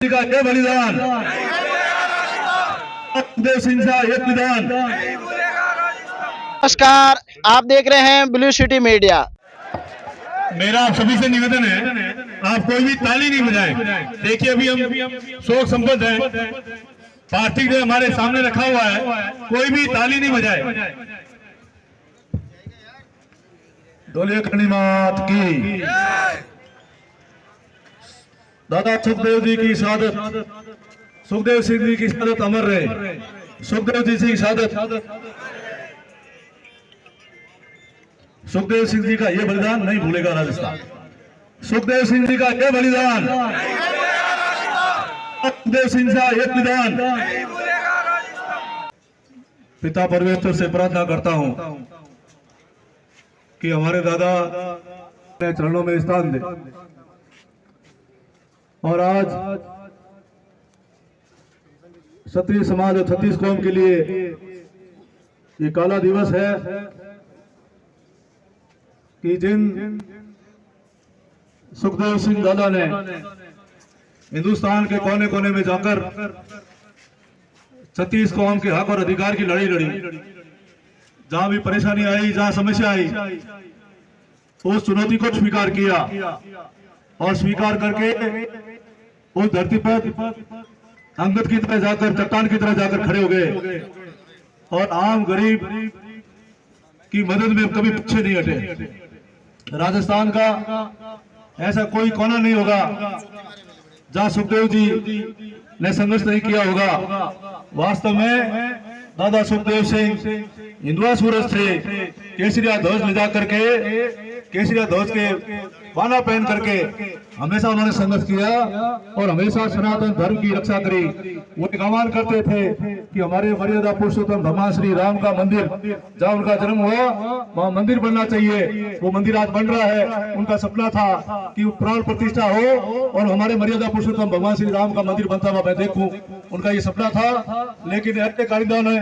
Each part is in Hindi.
का ये बलिदान, देव सिंह का ये बलिदान। नमस्कार, आप देख रहे हैं ब्लू सिटी मीडिया। मेरा आप सभी से निवेदन है, आप कोई भी ताली नहीं बजाएं। देखिए अभी हम शोक संपन्न है, पार्टी जो हमारे सामने रखा हुआ है, कोई भी ताली नहीं बजाए। दलीय करणी मात की। दादा सुखदेव जी की शहादत, सुखदेव सिंह जी की शहादत अमर रहे। सुखदेव जी की शहादत, सुखदेव सिंह जी का ये बलिदान नहीं भूलेगा राजस्थान। सुखदेव सिंह जी का ये बलिदान, सुखदेव सिंह का ये बलिदान। पिता परमेश्वर से प्रार्थना करता हूं कि हमारे दादा ने चरणों में स्थान दे। और आज क्षत्रिय समाज और छत्तीस कौम के लिए ये काला दिवस है कि जिन सुखदेव सिंह दादा ने हिंदुस्तान के कोने कोने में जाकर छत्तीस कौम के हक और अधिकार की लड़ाई लड़ी, जहां भी परेशानी आई, जहां समस्या आई, उस चुनौती को स्वीकार किया और स्वीकार करके उस धरती पर अंगद की तरह जाकर, चट्टान की तरह जाकर खड़े हो गए और आम गरीब की मदद में कभी पीछे नहीं हटे। राजस्थान का ऐसा कोई कोना नहीं होगा जहां सुखदेव जी ने संघर्ष नहीं किया होगा। वास्तव में दादा सुखदेव सिंह हिंदुआ सूरज थे। केसरिया ध्वज ले जाकर के, केसरिया ध्वज के बाना पहन करके हमेशा उन्होंने संघर्ष किया और हमेशा सनातन धर्म की रक्षा करी। वो एक आह्वान करते थे कि हमारे मर्यादा पुरुषोत्तम भगवान श्री राम का मंदिर, जहाँ उनका जन्म हुआ वहाँ मंदिर बनना चाहिए। वो मंदिर आज बन रहा है। उनका सपना था कि प्राण प्रतिष्ठा हो और हमारे मर्यादा पुरुषोत्तम भगवान श्री राम का मंदिर बनता हुआ मैं देखूं। उनका ये सपना था, लेकिन ऐसे कारीगरों ने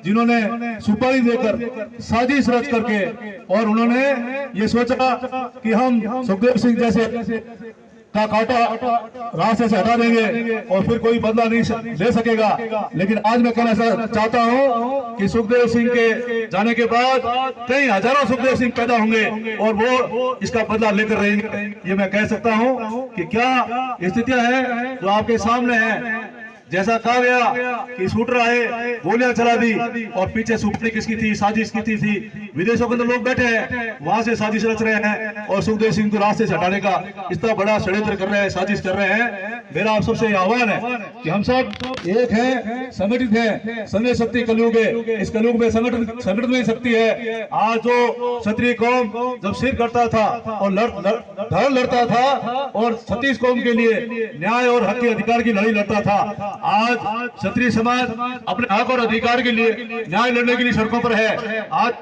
जिन्होंने सुपारी देकर, साजिश रच करके, और उन्होंने ये सोचा कि हम सुखदेव सिंह जैसे का काटा रास्ते से हटा देंगे और फिर कोई बदला नहीं ले सकेगा। लेकिन आज मैं कहना चाहता हूं कि सुखदेव सिंह के जाने के बाद कई हजारों सुखदेव सिंह पैदा होंगे और वो इसका बदला लेकर रहेंगे। ये मैं कह सकता हूं कि क्या स्थितियां हैं जो आपके सामने है। जैसा कहा गया कि शूटर आए, गोलियां चला दी और पीछे सुपने किसकी थी, साजिश किसकी थी। विदेशों के अंदर लोग बैठे हैं, वहां से साजिश रच रहे हैं और सुखदेव सिंह को रास्ते से हटाने का इतना बड़ा षड्यंत्र कर रहे हैं, साजिश कर रहे हैं। मेरा आप सबसे आह्वान है कि हम सब एक हैं, संगठित हैं। संघ शक्ति कलयुग है, इस कलयुग में संगठित में शक्ति है। आज जो क्षत्रिय कौम जब सिर करता था और धड़ लड़ता था और छत्तीस कौम के लिए न्याय और हक के अधिकार की लड़ाई लड़ता था, आज क्षत्रिय समाज अपने हक और अधिकार के लिए न्याय लड़ने के लिए सड़कों पर है। आज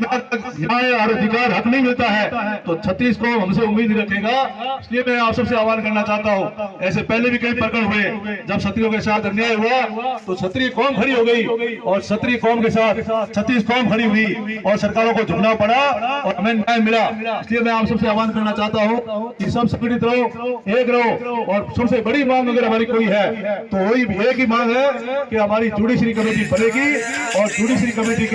न्याय और अधिकार हक नहीं मिलता है तो छत्तीस को हमसे उम्मीद नहीं रखेगा। इसलिए मैं आप सबसे आह्वान करना चाहता हूं, ऐसे पहले भी कई प्रकरण हुए जब क्षत्रियों के साथ अन्याय हुआ तो क्षत्रिय कौम खड़ी हो गई और क्षत्रिय कौम के साथ छत्तीस कौम खड़ी हुई और सरकारों को झुकना पड़ा और हमें न्याय मिला। इसलिए मैं आप सबसे आह्वान करना चाहता हूं कि सब संगठित रहो, एक रहो। और सबसे बड़ी मांग अगर हमारी कोई है तो वही एक ही मांग है कि हमारी जुडिशरी कमेटी बनेगी और जुडिशरी कमेटी